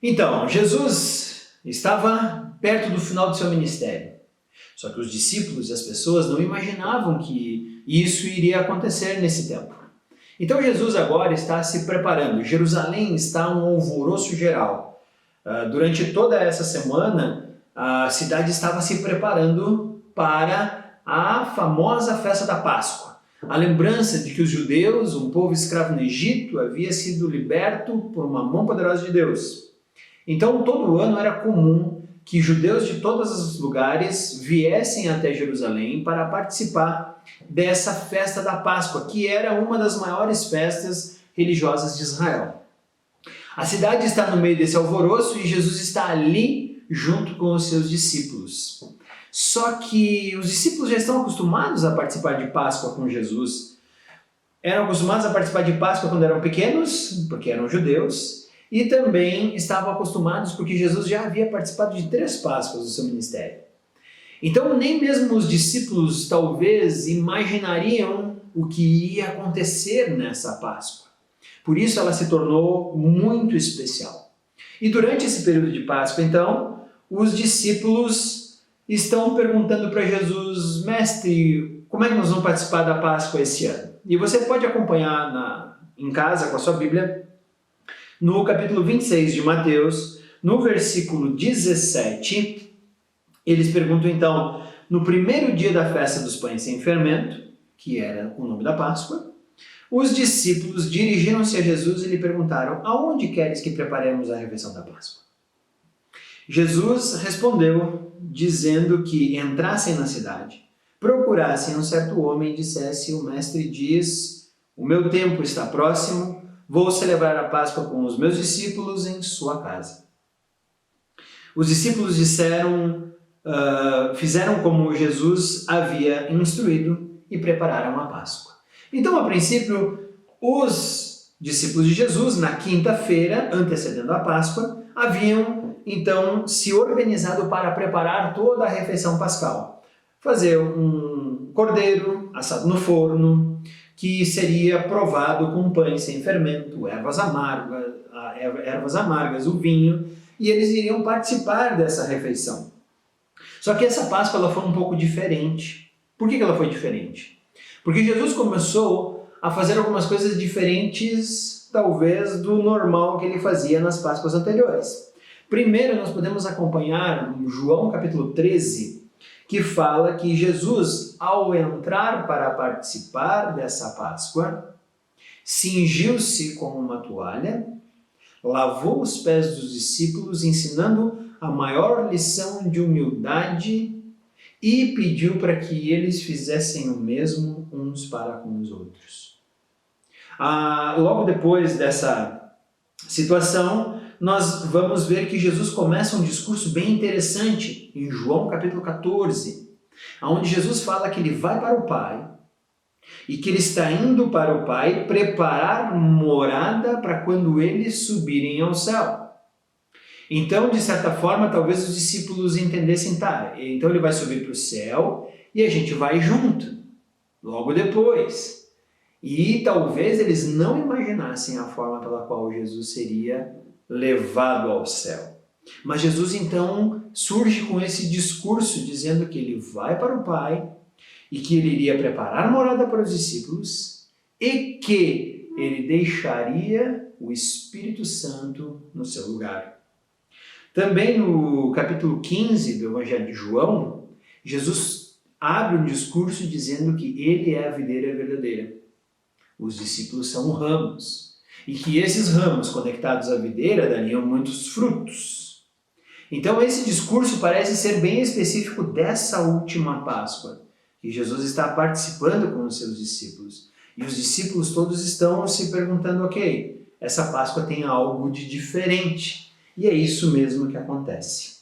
Então, Jesus estava perto do final do seu ministério. Só que os discípulos e as pessoas não imaginavam que isso iria acontecer nesse tempo. Então Jesus agora está se preparando. Jerusalém está um alvoroço geral. Durante toda essa semana, a cidade estava se preparando para a famosa festa da Páscoa. A lembrança de que os judeus, um povo escravo no Egito, havia sido liberto por uma mão poderosa de Deus. Então, todo ano era comum que judeus de todos os lugares viessem até Jerusalém para participar dessa festa da Páscoa, que era uma das maiores festas religiosas de Israel. A cidade está no meio desse alvoroço e Jesus está ali junto com os seus discípulos. Só que os discípulos já estão acostumados a participar de Páscoa com Jesus. Eram acostumados a participar de Páscoa quando eram pequenos, porque eram judeus, e também estavam acostumados porque Jesus já havia participado de 3 Páscoas do seu ministério. Então, nem mesmo os discípulos talvez imaginariam o que ia acontecer nessa Páscoa. Por isso ela se tornou muito especial. E durante esse período de Páscoa, então, os discípulos estão perguntando para Jesus: Mestre, como é que nós vamos participar da Páscoa esse ano? E você pode acompanhar em casa com a sua Bíblia, no capítulo 26 de Mateus, no versículo 17, eles perguntam então: no primeiro dia da festa dos pães sem fermento, que era o nome da Páscoa, os discípulos dirigiram-se a Jesus e lhe perguntaram: aonde queres que preparemos a refeição da Páscoa? Jesus respondeu, dizendo que entrassem na cidade, procurassem um certo homem e dissesse: o mestre diz, o meu tempo está próximo, vou celebrar a Páscoa com os meus discípulos em sua casa. Os discípulos fizeram como Jesus havia instruído e prepararam a Páscoa. Então, a princípio, os discípulos de Jesus, na quinta-feira, antecedendo a Páscoa, haviam então se organizado para preparar toda a refeição pascal. Fazer um cordeiro assado no forno, que seria provado com pães sem fermento, ervas amargas, o vinho, e eles iriam participar dessa refeição. Só que essa Páscoa ela foi um pouco diferente. Por que ela foi diferente? Porque Jesus começou a fazer algumas coisas diferentes, talvez, do normal que ele fazia nas Páscoas anteriores. Primeiro, nós podemos acompanhar João capítulo 13, que fala que Jesus, ao entrar para participar dessa Páscoa, cingiu-se com uma toalha, lavou os pés dos discípulos, ensinando a maior lição de humildade e pediu para que eles fizessem o mesmo uns para com os outros. Logo depois dessa situação, nós vamos ver que Jesus começa um discurso bem interessante em João capítulo 14, onde Jesus fala que ele vai para o Pai e que ele está indo para o Pai preparar morada para quando eles subirem ao céu. Então, de certa forma, talvez os discípulos entendessem, então ele vai subir para o céu e a gente vai junto, logo depois. E talvez eles não imaginassem a forma pela qual Jesus seria levado ao céu. Mas Jesus então surge com esse discurso dizendo que ele vai para o Pai e que ele iria preparar morada para os discípulos e que ele deixaria o Espírito Santo no seu lugar. Também no capítulo 15 do Evangelho de João, Jesus abre um discurso dizendo que ele é a videira verdadeira. Os discípulos são ramos. E que esses ramos conectados à videira dariam muitos frutos. Então esse discurso parece ser bem específico dessa última Páscoa, que Jesus está participando com os seus discípulos. E os discípulos todos estão se perguntando, ok, essa Páscoa tem algo de diferente. E é isso mesmo que acontece.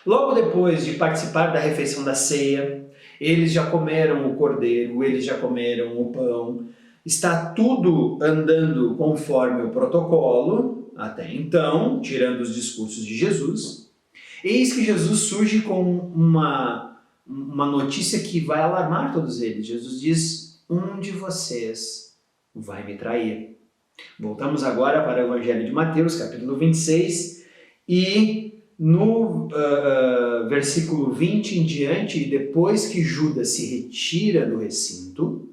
Logo depois de participar da refeição da ceia, eles já comeram o cordeiro, eles já comeram o pão, está tudo andando conforme o protocolo, até então, tirando os discursos de Jesus. Eis que Jesus surge com uma notícia que vai alarmar todos eles. Jesus diz: um de vocês vai me trair. Voltamos agora para o Evangelho de Mateus, capítulo 26, e no versículo 20 em diante, depois que Judas se retira do recinto,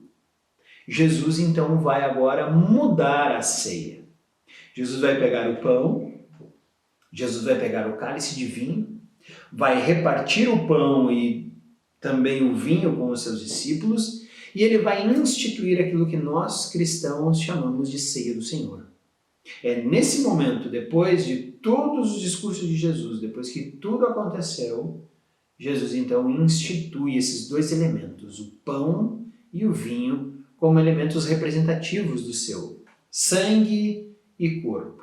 Jesus então vai agora mudar a ceia. Jesus vai pegar o pão, Jesus vai pegar o cálice de vinho, vai repartir o pão e também o vinho com os seus discípulos, e ele vai instituir aquilo que nós cristãos chamamos de ceia do Senhor. É nesse momento, depois de todos os discursos de Jesus, depois que tudo aconteceu, Jesus então institui esses dois elementos, o pão e o vinho, como elementos representativos do seu sangue e corpo.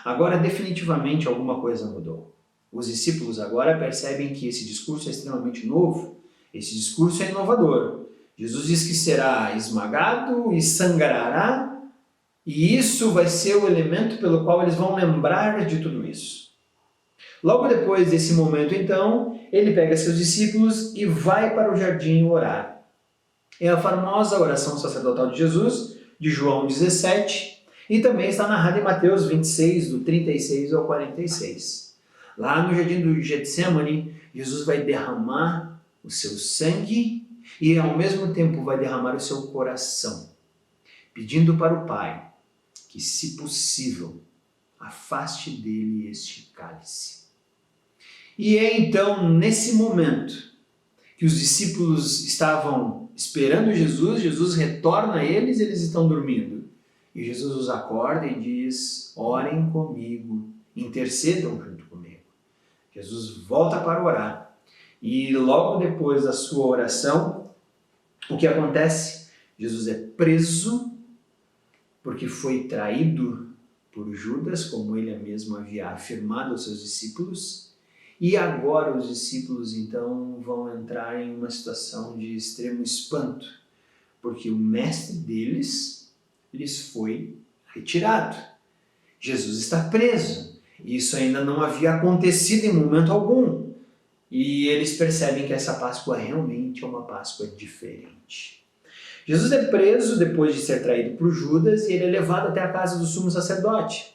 Agora, definitivamente, alguma coisa mudou. Os discípulos agora percebem que esse discurso é extremamente novo, esse discurso é inovador. Jesus diz que será esmagado e sangrará, e isso vai ser o elemento pelo qual eles vão lembrar de tudo isso. Logo depois desse momento, então, ele pega seus discípulos e vai para o jardim orar. É a famosa oração sacerdotal de Jesus, de João 17, e também está narrada em Mateus 26, do 36 ao 46. Lá no jardim do Getsemane, Jesus vai derramar o seu sangue e ao mesmo tempo vai derramar o seu coração, pedindo para o Pai que, se possível, afaste dele este cálice. E é então nesse momento que os discípulos estavam esperando Jesus, Jesus retorna a eles, eles estão dormindo. E Jesus os acorda e diz: orem comigo, intercedam junto comigo. Jesus volta para orar. E logo depois da sua oração, o que acontece? Jesus é preso porque foi traído por Judas, como ele mesmo havia afirmado aos seus discípulos. E agora os discípulos então vão entrar em uma situação de extremo espanto, porque o mestre deles lhes foi retirado. Jesus está preso. Isso ainda não havia acontecido em momento algum. E eles percebem que essa Páscoa realmente é uma Páscoa diferente. Jesus é preso depois de ser traído por Judas e ele é levado até a casa do sumo sacerdote.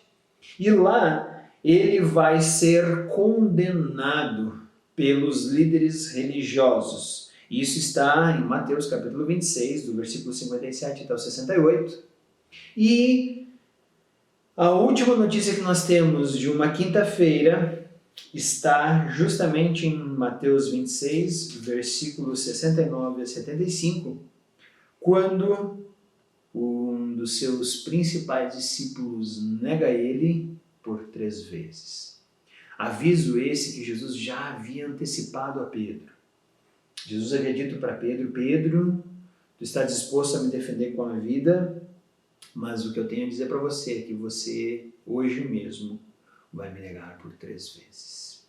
E lá ele vai ser condenado pelos líderes religiosos. Isso está em Mateus capítulo 26, do versículo 57 até o 68. E a última notícia que nós temos de uma quinta-feira está justamente em Mateus 26, versículos 69 a 75, quando um dos seus principais discípulos nega ele por 3 vezes. Aviso esse que Jesus já havia antecipado a Pedro. Jesus havia dito para Pedro: Pedro, tu está disposto a me defender com a vida, mas o que eu tenho a dizer para você é que você, hoje mesmo, vai me negar por 3 vezes.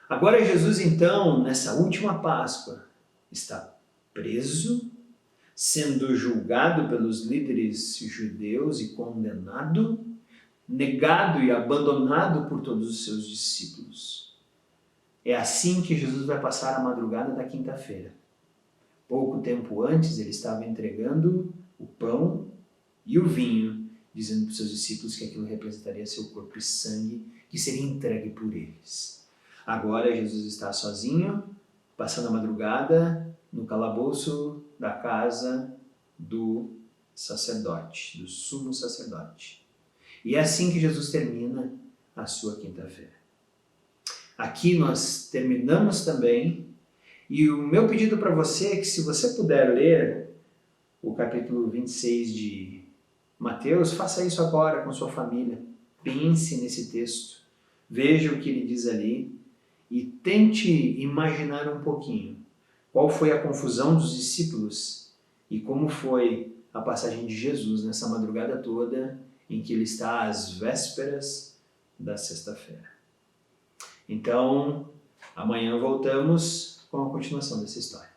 Agora Jesus, então, nessa última Páscoa, está preso, sendo julgado pelos líderes judeus e condenado, negado e abandonado por todos os seus discípulos. É assim que Jesus vai passar a madrugada da quinta-feira. Pouco tempo antes, ele estava entregando o pão e o vinho, dizendo para os seus discípulos que aquilo representaria seu corpo e sangue, que seria entregue por eles. Agora Jesus está sozinho, passando a madrugada no calabouço da casa do sacerdote, do sumo sacerdote. E é assim que Jesus termina a sua quinta-feira. Aqui nós terminamos também, e o meu pedido para você é que, se você puder ler o capítulo 26 de Mateus, faça isso agora com sua família. Pense nesse texto, veja o que ele diz ali e tente imaginar um pouquinho qual foi a confusão dos discípulos e como foi a passagem de Jesus nessa madrugada toda em que ele está às vésperas da sexta-feira. Então, amanhã voltamos com a continuação dessa história.